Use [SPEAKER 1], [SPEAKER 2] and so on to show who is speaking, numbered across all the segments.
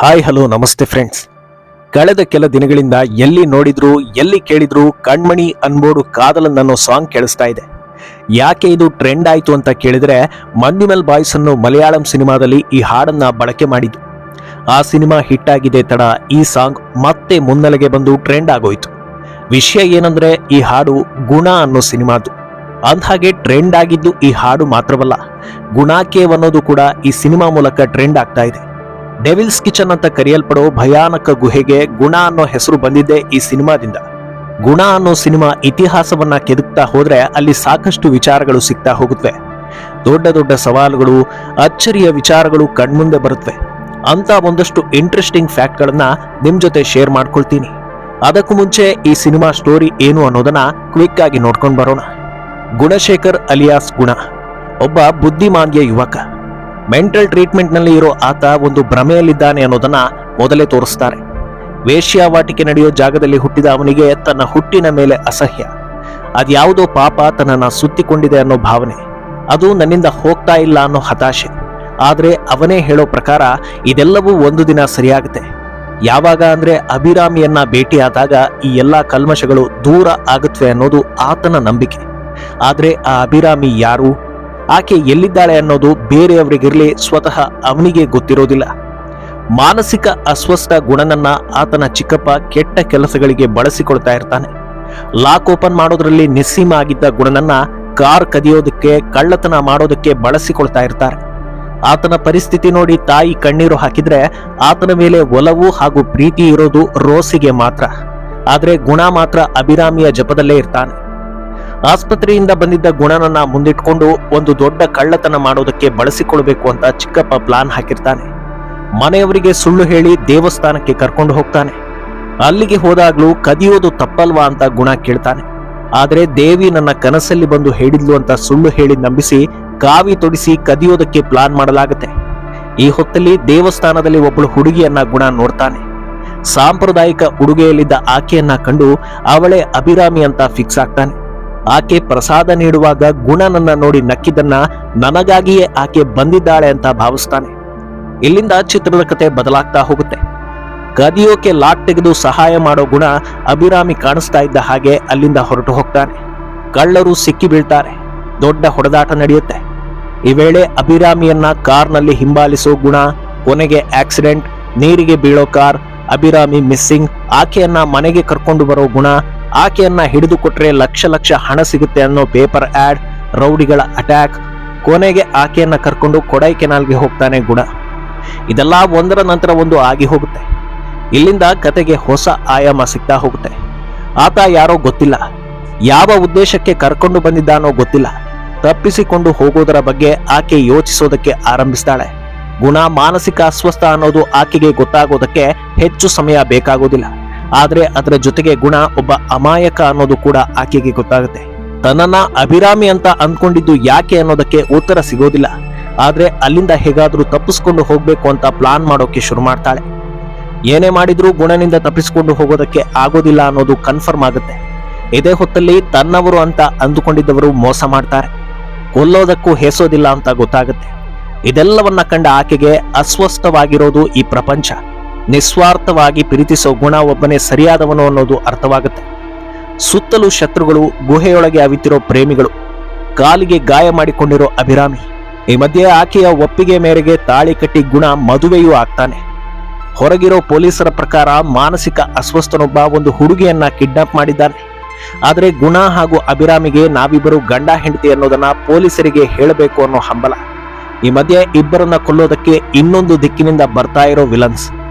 [SPEAKER 1] Hi hello ನಮಸ್ತೆ friends. ಕಳೆದ ಕೆಲ ದಿನಗಳಿಂದ ಎಲ್ಲಿ ನೋಡಿದ್ರು ಎಲ್ಲಿ ಕೇಳಿದ್ರು ಕಣ್ಮಣಿ ಅನ್ಬೋಡು ಕಾದಲನ್ ಅನ್ನೋ ಸಾಂಗ್ ಕೇಳಿಸ್ತಾ ಇದೆ. ಯಾಕೆ ಇದು ಟ್ರೆಂಡ್ ಆಯ್ತು ಅಂತ ಕೇಳಿದ್ರೆ, ಮಂಜುಮೆಲ್ ಬಾಯ್ಸ್ ಅನ್ನು ಮಲಯಾಳಂ ಸಿನಿಮಾದಲ್ಲಿ ಈ ಹಾಡನ್ನ ಬಳಕೆ ಮಾಡಿದ್ದು. ಆ ಸಿನಿಮಾ ಹಿಟ್ ಆಗಿದೆ ತಡ ಈ ಸಾಂಗ್ ಮತ್ತೆ ಮುನ್ನೆಲೆಗೆ ಬಂದು ಟ್ರೆಂಡ್ ಆಗೋಯ್ತು. ವಿಷಯ ಏನಂದ್ರೆ, ಈ ಹಾಡು ಗುಣ ಅನ್ನೋ ಸಿನಿಮಾದು. ಅಂದ್ಹಾಗೆ ಟ್ರೆಂಡ್ ಆಗಿದ್ದು ಈ ಹಾಡು ಮಾತ್ರವಲ್ಲ, ಗುಣಾಕೇವ್ ಅನ್ನೋದು ಕೂಡ ಈ ಸಿನಿಮಾ ಮೂಲಕ ಟ್ರೆಂಡ್ ಆಗ್ತಾ ಇದೆ. ಡೆವಿಲ್ಸ್ ಕಿಚನ್ ಅಂತ ಕರೆಯಲ್ಪಡೋ ಭಯಾನಕ ಗುಹೆಗೆ ಗುಣ ಅನ್ನೋ ಹೆಸರು ಬಂದಿದ್ದೆ ಈ ಸಿನಿಮಾದಿಂದ. ಗುಣ ಅನ್ನೋ ಸಿನಿಮಾ ಇತಿಹಾಸವನ್ನ ಕೆದಕ್ತಾ ಹೋದ್ರೆ ಅಲ್ಲಿ ಸಾಕಷ್ಟು ವಿಚಾರಗಳು ಸಿಗ್ತಾ ಹೋಗುತ್ತವೆ. ದೊಡ್ಡ ದೊಡ್ಡ ಸವಾಲುಗಳು, ಅಚ್ಚರಿಯ ವಿಚಾರಗಳು ಕಣ್ಮುಂದೆ ಬರುತ್ತವೆ. ಅಂತ ಒಂದಷ್ಟು ಇಂಟ್ರೆಸ್ಟಿಂಗ್ ಫ್ಯಾಕ್ಟ್ಗಳನ್ನ ನಿಮ್ ಜೊತೆ ಶೇರ್ ಮಾಡ್ಕೊಳ್ತೀನಿ. ಅದಕ್ಕೂ ಮುಂಚೆ ಈ ಸಿನಿಮಾ ಸ್ಟೋರಿ ಏನು ಅನ್ನೋದನ್ನ ಕ್ವಿಕ್ ಆಗಿ ನೋಡ್ಕೊಂಡು ಬರೋಣ. ಗುಣಶೇಖರ್ ಅಲಿಯಾಸ್ ಗುಣ ಒಬ್ಬ ಬುದ್ಧಿಮಾಂದ್ಯ ಯುವಕ. ಮೆಂಟಲ್ ಟ್ರೀಟ್ಮೆಂಟ್ ನಲ್ಲಿ ಇರೋ ಆತ ಒಂದು ಭ್ರಮೆಯಲ್ಲಿದ್ದಾನೆ ಅನ್ನೋದನ್ನ ಮೊದಲೇ ತೋರಿಸ್ತಾರೆ. ವೇಶ್ಯಾವಾಟಿಕೆ ನಡೆಯೋ ಜಾಗದಲ್ಲಿ ಹುಟ್ಟಿದ ಅವನಿಗೆ ತನ್ನ ಹುಟ್ಟಿನ ಮೇಲೆ ಅಸಹ್ಯ. ಅದ್ಯಾವುದೋ ಪಾಪ ತನ್ನನ್ನ ಸುತ್ತಿಕೊಂಡಿದೆ ಅನ್ನೋ ಭಾವನೆ, ಅದು ನನ್ನಿಂದ ಹೋಗ್ತಾ ಇಲ್ಲ ಅನ್ನೋ ಹತಾಶೆ. ಆದ್ರೆ ಅವನೇ ಹೇಳೋ ಪ್ರಕಾರ ಇದೆಲ್ಲವೂ ಒಂದು ದಿನ ಸರಿಯಾಗುತ್ತೆ. ಯಾವಾಗ ಅಂದ್ರೆ ಅಭಿರಾಮಿಯನ್ನ ಭೇಟಿಯಾದಾಗ ಈ ಎಲ್ಲಾ ಕಲ್ಮಶಗಳು ದೂರ ಆಗುತ್ತವೆ ಅನ್ನೋದು ಆತನ ನಂಬಿಕೆ. ಆದ್ರೆ ಆ ಅಭಿರಾಮಿ ಯಾರು, ಆಕೆ ಎಲ್ಲಿದ್ದಾಳೆ ಅನ್ನೋದು ಬೇರೆಯವರಿಗಿರ್ಲಿ ಸ್ವತಃ ಅವನಿಗೆ ಗೊತ್ತಿರೋದಿಲ್ಲ. ಮಾನಸಿಕ ಅಸ್ವಸ್ಥ ಗುಣನನ್ನ ಆತನ ಚಿಕ್ಕಪ್ಪ ಕೆಟ್ಟ ಕೆಲಸಗಳಿಗೆ ಬಳಸಿಕೊಳ್ತಾ ಇರ್ತಾನೆ. ಲಾಕ್ ಓಪನ್ ಮಾಡೋದ್ರಲ್ಲಿ ನಿಸ್ಸೀಮ ಆಗಿದ್ದ ಗುಣನನ್ನ ಕಾರ್ ಕದಿಯೋದಕ್ಕೆ, ಕಳ್ಳತನ ಮಾಡೋದಕ್ಕೆ ಬಳಸಿಕೊಳ್ತಾ ಇರ್ತಾರೆ. ಆತನ ಪರಿಸ್ಥಿತಿ ನೋಡಿ ತಾಯಿ ಕಣ್ಣೀರು ಹಾಕಿದ್ರೆ ಆತನ ಮೇಲೆ ಒಲವು ಹಾಗೂ ಪ್ರೀತಿ ಇರೋದು ರೋಸಿಗೆ ಮಾತ್ರ. ಆದ್ರೆ ಗುಣ ಮಾತ್ರ ಅಭಿರಾಮಿಯ ಜಪದಲ್ಲೇ ಇರ್ತಾನೆ. ಆಸ್ಪತ್ರೆಯಿಂದ ಬಂದಿದ್ದ ಗುಣನನ್ನ ಮುಂದಿಟ್ಕೊಂಡು ಒಂದು ದೊಡ್ಡ ಕಳ್ಳತನ ಮಾಡೋದಕ್ಕೆ ಬಳಸಿಕೊಳ್ಬೇಕು ಅಂತ ಚಿಕ್ಕಪ್ಪ ಪ್ಲಾನ್ ಹಾಕಿರ್ತಾನೆ. ಮನೆಯವರಿಗೆ ಸುಳ್ಳು ಹೇಳಿ ದೇವಸ್ಥಾನಕ್ಕೆ ಕರ್ಕೊಂಡು ಹೋಗ್ತಾನೆ. ಅಲ್ಲಿಗೆ ಹೋದಾಗ್ಲೂ ಕದಿಯೋದು ತಪ್ಪಲ್ವಾ ಅಂತ ಗುಣ ಕೇಳ್ತಾನೆ. ಆದ್ರೆ ದೇವಿ ನನ್ನ ಕನಸಲ್ಲಿ ಬಂದು ಹೇಳಿದ್ಲು ಅಂತ ಸುಳ್ಳು ಹೇಳಿ ನಂಬಿಸಿ ಕಾವಿ ತೊಡಿಸಿ ಕದಿಯೋದಕ್ಕೆ ಪ್ಲಾನ್ ಮಾಡಲಾಗುತ್ತೆ. ಈ ಹೊತ್ತಲ್ಲಿ ದೇವಸ್ಥಾನದಲ್ಲಿ ಒಬ್ಬಳು ಹುಡುಗಿಯನ್ನ ಗುಣ ನೋಡ್ತಾನೆ. ಸಾಂಪ್ರದಾಯಿಕ ಉಡುಗೆಯಲ್ಲಿದ್ದ ಆಕೆಯನ್ನ ಕಂಡು ಅವಳೇ ಅಭಿರಾಮಿ ಅಂತ ಫಿಕ್ಸ್ ಆಗ್ತಾನೆ. ಆಕೆ ಪ್ರಸಾದ ನೀಡುವಾಗ ಗುಣನನ್ನ ನೋಡಿ ನಕ್ಕಿದ್ದನ್ನ ನನಗಾಗಿಯೇ ಆಕೆ ಬಂದಿದ್ದಾಳೆ ಅಂತ ಭಾವಿಸ್ತಾನೆ. ಇಲ್ಲಿಂದ ಚಿತ್ರದ ಕತೆ ಬದಲಾಗ್ತಾ ಹೋಗುತ್ತೆ. ಕದಿಯೋಕೆ ಲಾಕ್ ತೆಗೆದು ಸಹಾಯ ಮಾಡೋ ಗುಣ ಅಭಿರಾಮಿ ಕಾಣಿಸ್ತಾ ಇದ್ದ ಹಾಗೆ ಅಲ್ಲಿಂದ ಹೊರಟು ಹೋಗ್ತಾನೆ. ಕಳ್ಳರು ಸಿಕ್ಕಿ ಬೀಳ್ತಾರೆ. ದೊಡ್ಡ ಹೊಡೆದಾಟ ನಡೆಯುತ್ತೆ. ಈ ವೇಳೆ ಅಭಿರಾಮಿಯನ್ನ ಕಾರ್ನಲ್ಲಿ ಹಿಂಬಾಲಿಸೋ ಗುಣ, ಕೊನೆಗೆ ಆಕ್ಸಿಡೆಂಟ್, ನೀರಿಗೆ ಬೀಳೋ ಕಾರ್, ಅಭಿರಾಮಿ ಮಿಸ್ಸಿಂಗ್, ಆಕೆಯನ್ನ ಮನೆಗೆ ಕರ್ಕೊಂಡು ಬರೋ ಗುಣ, ಆಕೆಯನ್ನ ಹಿಡಿದು ಕೊಟ್ರೆ ಲಕ್ಷ ಲಕ್ಷ ಹಣ ಸಿಗುತ್ತೆ ಅನ್ನೋ ಪೇಪರ್ ಆಡ್, ರೌಡಿಗಳ ಅಟ್ಯಾಕ್, ಕೊನೆಗೆ ಆಕೆಯನ್ನ ಕರ್ಕೊಂಡು ಕೊಡೈಕೆನಾಲ್ಗೆ ಹೋಗ್ತಾನೆ ಗುಣ. ಇದೆಲ್ಲ ಒಂದರ ನಂತರ ಒಂದು ಆಗಿ ಹೋಗುತ್ತೆ. ಇಲ್ಲಿಂದ ಕತೆಗೆ ಹೊಸ ಆಯಾಮ ಸಿಗ್ತಾ ಹೋಗುತ್ತೆ. ಆತ ಯಾರೋ ಗೊತ್ತಿಲ್ಲ, ಯಾವ ಉದ್ದೇಶಕ್ಕೆ ಕರ್ಕೊಂಡು ಬಂದಿದ್ದಾನೋ ಗೊತ್ತಿಲ್ಲ. ತಪ್ಪಿಸಿಕೊಂಡು ಹೋಗೋದರ ಬಗ್ಗೆ ಆಕೆ ಯೋಚಿಸೋದಕ್ಕೆ ಆರಂಭಿಸ್ತಾಳೆ. ಗುಣ ಮಾನಸಿಕ ಅಸ್ವಸ್ಥ ಅನ್ನೋದು ಆಕೆಗೆ ಗೊತ್ತಾಗೋದಕ್ಕೆ ಹೆಚ್ಚು ಸಮಯ ಬೇಕಾಗೋದಿಲ್ಲ. ಆದ್ರೆ ಅದರ ಜೊತೆಗೆ ಗುಣ ಒಬ್ಬ ಅಮಾಯಕ ಅನ್ನೋದು ಕೂಡ ಆಕೆಗೆ ಗೊತ್ತಾಗುತ್ತೆ. ತನ್ನನ್ನ ಅಭಿರಾಮಿ ಅಂತ ಅಂದ್ಕೊಂಡಿದ್ದು ಯಾಕೆ ಅನ್ನೋದಕ್ಕೆ ಉತ್ತರ ಸಿಗೋದಿಲ್ಲ. ಆದ್ರೆ ಅಲ್ಲಿಂದ ಹೇಗಾದ್ರೂ ತಪ್ಪಿಸ್ಕೊಂಡು ಹೋಗ್ಬೇಕು ಅಂತ ಪ್ಲಾನ್ ಮಾಡೋಕೆ ಶುರು ಮಾಡ್ತಾಳೆ. ಏನೇ ಮಾಡಿದ್ರೂ ಗುಣನಿಂದ ತಪ್ಪಿಸ್ಕೊಂಡು ಹೋಗೋದಕ್ಕೆ ಆಗೋದಿಲ್ಲ ಅನ್ನೋದು ಕನ್ಫರ್ಮ್ ಆಗುತ್ತೆ. ಇದೇ ಹೊತ್ತಲ್ಲಿ ತನ್ನವರು ಅಂತ ಅಂದುಕೊಂಡಿದ್ದವರು ಮೋಸ ಮಾಡ್ತಾರೆ. ಕೊಲ್ಲೋದಕ್ಕೂ ಹೇಸೋದಿಲ್ಲ ಅಂತ ಗೊತ್ತಾಗುತ್ತೆ. ಇದೆಲ್ಲವನ್ನ ಕಂಡ ಆಕೆಗೆ ಅಸ್ವಸ್ಥವಾಗಿರೋದು ಈ ಪ್ರಪಂಚ. ನಿಸ್ವಾರ್ಥವಾಗಿ ಪ್ರೀತಿಸೋ ಗುಣ ಒಬ್ಬನೇ ಸರಿಯಾದವನು ಅನ್ನೋದು ಅರ್ಥವಾಗುತ್ತೆ. ಸುತ್ತಲೂ ಶತ್ರುಗಳು, ಗುಹೆಯೊಳಗೆ ಅವಿತಿರೋ ಪ್ರೇಮಿಗಳು, ಕಾಲಿಗೆ ಗಾಯ ಮಾಡಿಕೊಂಡಿರೋ ಅಭಿರಾಮಿ. ಈ ಮಧ್ಯೆ ಆಕೆಯ ಒಪ್ಪಿಗೆ ಮೇರೆಗೆ ತಾಳಿ ಕಟ್ಟಿ ಗುಣ ಮದುವೆಯೂ ಆಗ್ತಾನೆ. ಹೊರಗಿರೋ ಪೊಲೀಸರ ಪ್ರಕಾರ ಮಾನಸಿಕ ಅಸ್ವಸ್ಥನೊಬ್ಬ ಒಂದು ಹುಡುಗಿಯನ್ನ ಕಿಡ್ನಾಪ್ ಮಾಡಿದ್ದಾನೆ. ಆದ್ರೆ ಗುಣ ಹಾಗೂ ಅಭಿರಾಮಿಗೆ ನಾವಿಬ್ಬರು ಗಂಡ ಹೆಂಡತಿ ಅನ್ನೋದನ್ನ ಪೊಲೀಸರಿಗೆ ಹೇಳಬೇಕು ಅನ್ನೋ ಹಂಬಲ. ಈ ಮಧ್ಯೆ ಇಬ್ಬರನ್ನ ಕೊಲ್ಲೋದಕ್ಕೆ ಇನ್ನೊಂದು ದಿಕ್ಕಿನಿಂದ ಬರ್ತಾ ಇರೋ ವಿಲನ್ಸ್.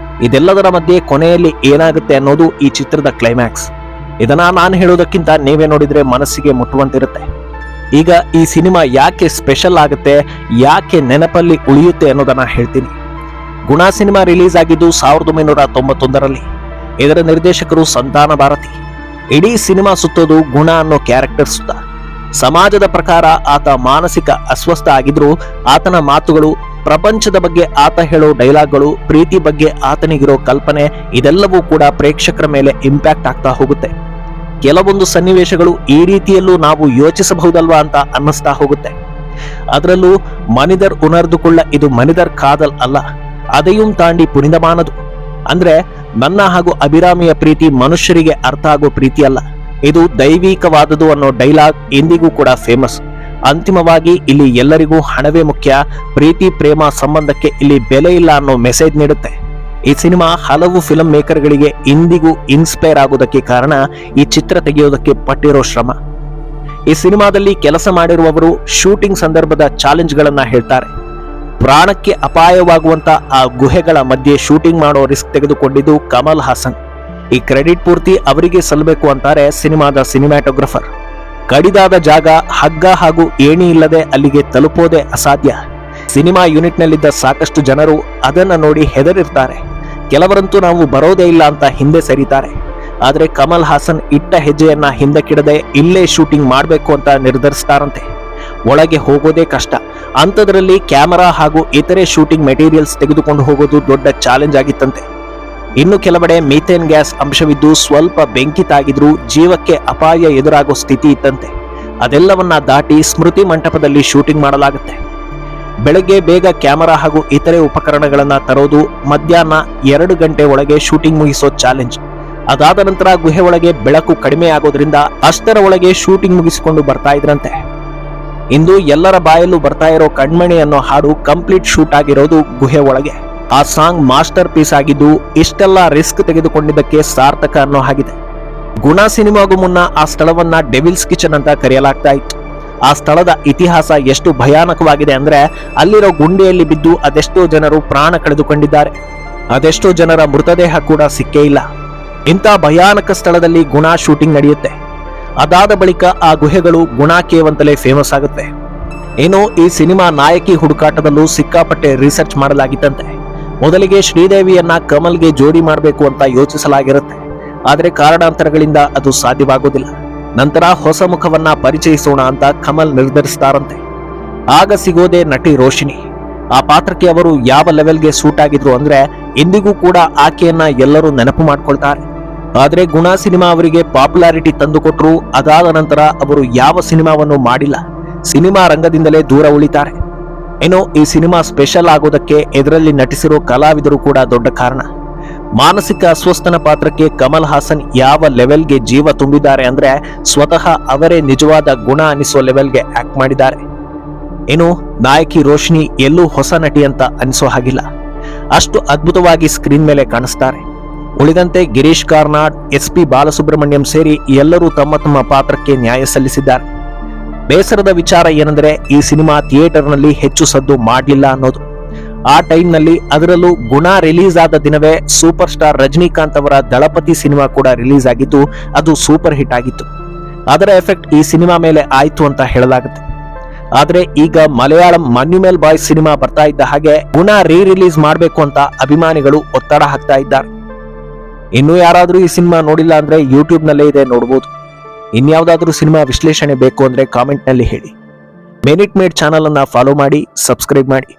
[SPEAKER 1] ಇದೆಲ್ಲದರ ಮಧ್ಯೆ ಕೊನೆಯಲ್ಲಿ ಏನಾಗುತ್ತೆ ಅನ್ನೋದು ಈ ಚಿತ್ರದ ಕ್ಲೈಮ್ಯಾಕ್ಸ್. ಇದನ್ನ ನಾನು ಹೇಳೋದಕ್ಕಿಂತ ನೀವೇ ನೋಡಿದ್ರೆ ಮನಸ್ಸಿಗೆ ಮುಟ್ಟುವಂತಿರುತ್ತೆ. ಈಗ ಈ ಸಿನಿಮಾ ಯಾಕೆ ಸ್ಪೆಷಲ್ ಆಗುತ್ತೆ, ಯಾಕೆ ನೆನಪಲ್ಲಿ ಉಳಿಯುತ್ತೆ ಅನ್ನೋದನ್ನ ಹೇಳ್ತೀನಿ. ಗುಣ ಸಿನಿಮಾ ರಿಲೀಸ್ ಆಗಿದ್ದು 1991ರಲ್ಲಿ. ಇದರ ನಿರ್ದೇಶಕರು ಸಂತಾನ ಭಾರತಿ. ಇಡೀ ಸಿನಿಮಾ ಸುತ್ತೋದು ಗುಣ ಅನ್ನೋ ಕ್ಯಾರೆಕ್ಟರ್ ಸುತ್ತ. ಸಮಾಜದ ಪ್ರಕಾರ ಆತ ಮಾನಸಿಕ ಅಸ್ವಸ್ಥ ಆಗಿದ್ರು ಆತನ ಮಾತುಗಳು, ಪ್ರಪಂಚದ ಬಗ್ಗೆ ಆತ ಹೇಳೋ ಡೈಲಾಗ್ಗಳು, ಪ್ರೀತಿ ಬಗ್ಗೆ ಆತನಿಗಿರೋ ಕಲ್ಪನೆ, ಇದೆಲ್ಲವೂ ಕೂಡ ಪ್ರೇಕ್ಷಕರ ಮೇಲೆ ಇಂಪ್ಯಾಕ್ಟ್ ಆಗ್ತಾ ಹೋಗುತ್ತೆ. ಕೆಲವೊಂದು ಸನ್ನಿವೇಶಗಳು ಈ ರೀತಿಯಲ್ಲೂ ನಾವು ಯೋಚಿಸಬಹುದಲ್ವಾ ಅಂತ ಅನ್ನಿಸ್ತಾ ಹೋಗುತ್ತೆ. ಅದರಲ್ಲೂ ಮನಿದರ್ ಉಣರ್ದುಕೊಳ್ಳ ಇದು ಮನಿದರ್ ಕಾದಲ್ ಅಲ್ಲ, அதையும் தாண்டி புனிதமானது. ಅಂದ್ರೆ ನನ್ನ ಹಾಗೂ ಅಭಿರಾಮಿಯ ಪ್ರೀತಿ ಮನುಷ್ಯರಿಗೆ ಅರ್ಥ ಆಗೋ ಪ್ರೀತಿ ಅಲ್ಲ, ಇದು ದೈವಿಕವಾದುದು ಅನ್ನೋ ಡೈಲಾಗ್ ಇಂದಿಗೂ ಕೂಡ ಫೇಮಸ್. ಅಂತಿಮವಾಗಿ ಇಲ್ಲಿ ಎಲ್ಲರಿಗೂ ಹಣವೇ ಮುಖ್ಯ, ಪ್ರೀತಿ ಪ್ರೇಮ ಸಂಬಂಧಕ್ಕೆ ಇಲ್ಲಿ ಬೆಲೆ ಇಲ್ಲ ಅನ್ನೋ ಮೆಸೇಜ್ ನೀಡುತ್ತೆ. ಈ ಸಿನಿಮಾ ಹಲವು ಫಿಲ್ಮ್ ಮೇಕರ್ಗಳಿಗೆ ಇಂದಿಗೂ ಇನ್ಸ್ಪೈರ್ ಆಗೋದಕ್ಕೆ ಕಾರಣ ಈ ಚಿತ್ರ ತೆಗೆಯೋದಕ್ಕೆ ಪಟ್ಟಿರೋ ಶ್ರಮ. ಈ ಸಿನಿಮಾದಲ್ಲಿ ಕೆಲಸ ಮಾಡಿರುವವರು ಶೂಟಿಂಗ್ ಸಂದರ್ಭದ ಚಾಲೆಂಜ್ಗಳನ್ನ ಹೇಳ್ತಾರೆ. ಪ್ರಾಣಕ್ಕೆ ಅಪಾಯವಾಗುವಂತ ಆ ಗುಹೆಗಳ ಮಧ್ಯೆ ಶೂಟಿಂಗ್ ಮಾಡೋ ರಿಸ್ಕ್ ತೆಗೆದುಕೊಂಡಿದ್ದು ಕಮಲ್ ಹಾಸನ್. ಈ ಕ್ರೆಡಿಟ್ ಪೂರ್ತಿ ಅವರಿಗೆ ಸಲ್ಲಬೇಕು ಅಂತಾರೆ ಸಿನಿಮಾದ ಸಿನಿಮ್ಯಾಟೋಗ್ರಫರ್. ಕಡಿದಾದ ಜಾಗ, ಹಗ್ಗ ಹಾಗೂ ಏಣಿ ಇಲ್ಲದೆ ಅಲ್ಲಿಗೆ ತಲುಪೋದೇ ಅಸಾಧ್ಯ. ಸಿನಿಮಾ ಯೂನಿಟ್ನಲ್ಲಿದ್ದ ಸಾಕಷ್ಟು ಜನರು ಅದನ್ನ ನೋಡಿ ಹೆದರಿರ್ತಾರೆ. ಕೆಲವರಂತೂ ನಾವು ಬರೋದೇ ಇಲ್ಲ ಅಂತ ಹಿಂದೆ ಸರಿತಾರೆ. ಆದ್ರೆ ಕಮಲ್ ಹಾಸನ್ ಇಟ್ಟ ಹೆಜ್ಜೆಯನ್ನ ಹಿಂದಕ್ಕಿಡದೆ ಇಲ್ಲೇ ಶೂಟಿಂಗ್ ಮಾಡಬೇಕು ಅಂತ ನಿರ್ಧರಿಸ್ತಾರಂತೆ. ಒಳಗೆ ಹೋಗೋದೇ ಕಷ್ಟ, ಅಂಥದ್ರಲ್ಲಿ ಕ್ಯಾಮೆರಾ ಹಾಗೂ ಇತರೆ ಶೂಟಿಂಗ್ ಮೆಟೀರಿಯಲ್ಸ್ ತೆಗೆದುಕೊಂಡು ಹೋಗೋದು ದೊಡ್ಡ ಚಾಲೆಂಜ್ ಆಗಿತ್ತಂತೆ. ಇನ್ನು ಕೆಲವೆಡೆ ಮೀಥೇನ್ ಗ್ಯಾಸ್ ಅಂಶವಿದ್ದು ಸ್ವಲ್ಪ ಬೆಂಕಿ ತಾಗಿದ್ರೂ ಜೀವಕ್ಕೆ ಅಪಾಯ ಎದುರಾಗೋ ಸ್ಥಿತಿ ಇತ್ತಂತೆ. ಅದೆಲ್ಲವನ್ನ ದಾಟಿ ಸ್ಮೃತಿ ಮಂಟಪದಲ್ಲಿ ಶೂಟಿಂಗ್ ಮಾಡಲಾಗುತ್ತೆ. ಬೆಳಗ್ಗೆ ಬೇಗ ಕ್ಯಾಮೆರಾ ಹಾಗೂ ಇತರೆ ಉಪಕರಣಗಳನ್ನ ತರೋದು, ಮಧ್ಯಾಹ್ನ 2 ಗಂಟೆ ಒಳಗೆ ಶೂಟಿಂಗ್ ಮುಗಿಸೋ ಚಾಲೆಂಜ್. ಅದಾದ ನಂತರ ಗುಹೆ ಒಳಗೆ ಬೆಳಕು ಕಡಿಮೆ ಆಗೋದ್ರಿಂದ ಅಷ್ಟರ ಒಳಗೆ ಶೂಟಿಂಗ್ ಮುಗಿಸಿಕೊಂಡು ಬರ್ತಾ ಇದ್ರಂತೆ. ಇಂದು ಎಲ್ಲರ ಬಾಯಲ್ಲೂ ಬರ್ತಾ ಇರೋ ಕಣ್ಮಣಿ ಅನ್ನೋ ಹಾಡು ಕಂಪ್ಲೀಟ್ ಶೂಟ್ ಆಗಿರೋದು ಗುಹೆ ಒಳಗೆ. ಆ ಸಾಂಗ್ ಮಾಸ್ಟರ್ ಪೀಸ್ ಆಗಿದ್ದು ಇಷ್ಟೆಲ್ಲ ರಿಸ್ಕ್ ತೆಗೆದುಕೊಂಡಿದ್ದಕ್ಕೆ ಸಾರ್ಥಕ ಅನ್ನೋ ಹಾಗಿದೆ. ಗುಣ ಸಿನಿಮಾಗೂ ಮುನ್ನ ಆ ಸ್ಥಳವನ್ನ ಡೆವಿಲ್ಸ್ ಕಿಚನ್ ಅಂತ ಕರೆಯಲಾಗ್ತಾ ಇತ್ತು. ಆ ಸ್ಥಳದ ಇತಿಹಾಸ ಎಷ್ಟು ಭಯಾನಕವಾಗಿದೆ ಅಂದ್ರೆ ಅಲ್ಲಿರೋ ಗುಂಡಿಯಲ್ಲಿ ಬಿದ್ದು ಅದೆಷ್ಟೋ ಜನರು ಪ್ರಾಣ ಕಳೆದುಕೊಂಡಿದ್ದಾರೆ. ಅದೆಷ್ಟೋ ಜನರ ಮೃತದೇಹ ಕೂಡ ಸಿಕ್ಕೇ ಇಲ್ಲ. ಇಂಥ ಭಯಾನಕ ಸ್ಥಳದಲ್ಲಿ ಗುಣ ಶೂಟಿಂಗ್ ನಡೆಯುತ್ತೆ. ಅದಾದ ಬಳಿಕ ಆ ಗುಹೆಗಳು ಗುಣ ಕೇವ್ ಅಂತಲೇ ಫೇಮಸ್ ಆಗುತ್ತೆ. ಇನ್ನು ಈ ಸಿನಿಮಾ ನಾಯಕಿ ಹುಡುಕಾಟದಲ್ಲೂ ಸಿಕ್ಕಾಪಟ್ಟೆ ರಿಸರ್ಚ್ ಮಾಡಲಾಗಿತ್ತಂತೆ. ಮೊದಲಿಗೆ ಶ್ರೀದೇವಿಯನ್ನ ಕಮಲ್ಗೆ ಜೋಡಿ ಮಾಡಬೇಕು ಅಂತ ಯೋಚಿಸಲಾಗಿರುತ್ತೆ. ಆದರೆ ಕಾರಣಾಂತರಗಳಿಂದ ಅದು ಸಾಧ್ಯವಾಗೋದಿಲ್ಲ. ನಂತರ ಹೊಸ ಮುಖವನ್ನ ಪರಿಚಯಿಸೋಣ ಅಂತ ಕಮಲ್ ನಿರ್ಧರಿಸ್ತಾರಂತೆ. ಆಗ ಸಿಗೋದೇ ನಟಿ ರೋಶಿನಿ. ಆ ಪಾತ್ರಕ್ಕೆ ಅವರು ಯಾವ ಲೆವೆಲ್ಗೆ ಸೂಟ್ ಆಗಿದ್ರು ಅಂದ್ರೆ ಇಂದಿಗೂ ಕೂಡ ಆಕೆಯನ್ನ ಎಲ್ಲರೂ ನೆನಪು ಮಾಡ್ಕೊಳ್ತಾರೆ. ಆದ್ರೆ ಗುಣ ಸಿನಿಮಾ ಅವರಿಗೆ ಪಾಪ್ಯುಲಾರಿಟಿ ತಂದುಕೊಟ್ರು. ಅದಾದ ನಂತರ ಅವರು ಯಾವ ಸಿನಿಮಾವನ್ನು ಮಾಡಿಲ್ಲ, ಸಿನಿಮಾ ರಂಗದಿಂದಲೇ ದೂರ ಉಳಿತಾರೆ. ಇನ್ನು ಈ ಸಿನಿಮಾ ಸ್ಪೆಷಲ್ ಆಗೋದಕ್ಕೆ ಇದರಲ್ಲಿ ನಟಿಸಿರೋ ಕಲಾವಿದರು ಕೂಡ ದೊಡ್ಡ ಕಾರಣ. ಮಾನಸಿಕ ಅಸ್ವಸ್ಥನ ಪಾತ್ರಕ್ಕೆ ಕಮಲ್ ಹಾಸನ್ ಯಾವ ಲೆವೆಲ್ಗೆ ಜೀವ ತುಂಬಿದ್ದಾರೆ ಅಂದ್ರೆ ಸ್ವತಃ ಅವರೇ ನಿಜವಾದ ಗುಣ ಅನಿಸೋ ಲೆವೆಲ್ಗೆ ಆಕ್ಟ್ ಮಾಡಿದ್ದಾರೆ. ಇನ್ನು ನಾಯಕಿ ರೋಶಿನಿ ಎಲ್ಲೂ ಹೊಸ ನಟಿ ಅಂತ ಅನಿಸೋ ಹಾಗಿಲ್ಲ, ಅಷ್ಟು ಅದ್ಭುತವಾಗಿ ಸ್ಕ್ರೀನ್ ಮೇಲೆ ಕಾಣಿಸ್ತಾರೆ. ಉಳಿದಂತೆ ಗಿರೀಶ್ ಕಾರ್ನಾಡ್, SP ಬಾಲಸುಬ್ರಹ್ಮಣ್ಯಂ ಸೇರಿ ಎಲ್ಲರೂ ತಮ್ಮ ತಮ್ಮ ಪಾತ್ರಕ್ಕೆ ನ್ಯಾಯ ಸಲ್ಲಿಸಿದ್ದಾರೆ. ಬೇಸರದ ವಿಚಾರ ಏನಂದ್ರೆ ಈ ಸಿನಿಮಾ ಥಿಯೇಟರ್ನಲ್ಲಿ ಹೆಚ್ಚು ಸದ್ದು ಮಾಡಲಿಲ್ಲ ಅನ್ನೋದು. ಆ ಟೈಮ್ನಲ್ಲಿ, ಅದರಲ್ಲೂ ಗುಣ ರಿಲೀಸ್ ಆದ ದಿನವೇ ಸೂಪರ್ ಸ್ಟಾರ್ ರಜನಿಕಾಂತ್ ಅವರ ದಳಪತಿ ಸಿನಿಮಾ ಕೂಡ ರಿಲೀಸ್ ಆಗಿದ್ದು ಅದು ಸೂಪರ್ ಹಿಟ್ ಆಗಿತ್ತು. ಅದರ ಎಫೆಕ್ಟ್ ಈ ಸಿನಿಮಾ ಮೇಲೆ ಆಯ್ತು ಅಂತ ಹೇಳಲಾಗುತ್ತೆ. ಆದ್ರೆ ಈಗ ಮಲಯಾಳಂ ಮನ್ಯುಮೆಲ್ ಬಾಯ್ಸ್ ಸಿನಿಮಾ ಬರ್ತಾ ಇದ್ದ ಹಾಗೆ ಗುಣ ರಿಲೀಸ್ ಮಾಡಬೇಕು ಅಂತ ಅಭಿಮಾನಿಗಳು ಒತ್ತಡ ಹಾಕ್ತಾ ಇದ್ದಾರೆ. ಇನ್ನು ಯಾರಾದ್ರೂ ಈ ಸಿನಿಮಾ ನೋಡಿಲ್ಲ ಅಂದ್ರೆ ಯೂಟ್ಯೂಬ್ ನಲ್ಲೇ ಇದೆ, ನೋಡಬಹುದು. ಇನ್ಯಾವುದಾದ್ರೂ ಸಿನಿಮಾ ವಿಶ್ಲೇಷಣೆ ಬೇಕು ಅಂದ್ರೆ ಕಾಮೆಂಟ್ ನಲ್ಲಿ ಹೇಳಿ. ಮಿನಿಟ್ ಮೇಡ್ ಚಾನಲ್ ಅನ್ನ ಫಾಲೋ ಮಾಡಿ, ಸಬ್ಸ್ಕ್ರೈಬ್ ಮಾಡಿ.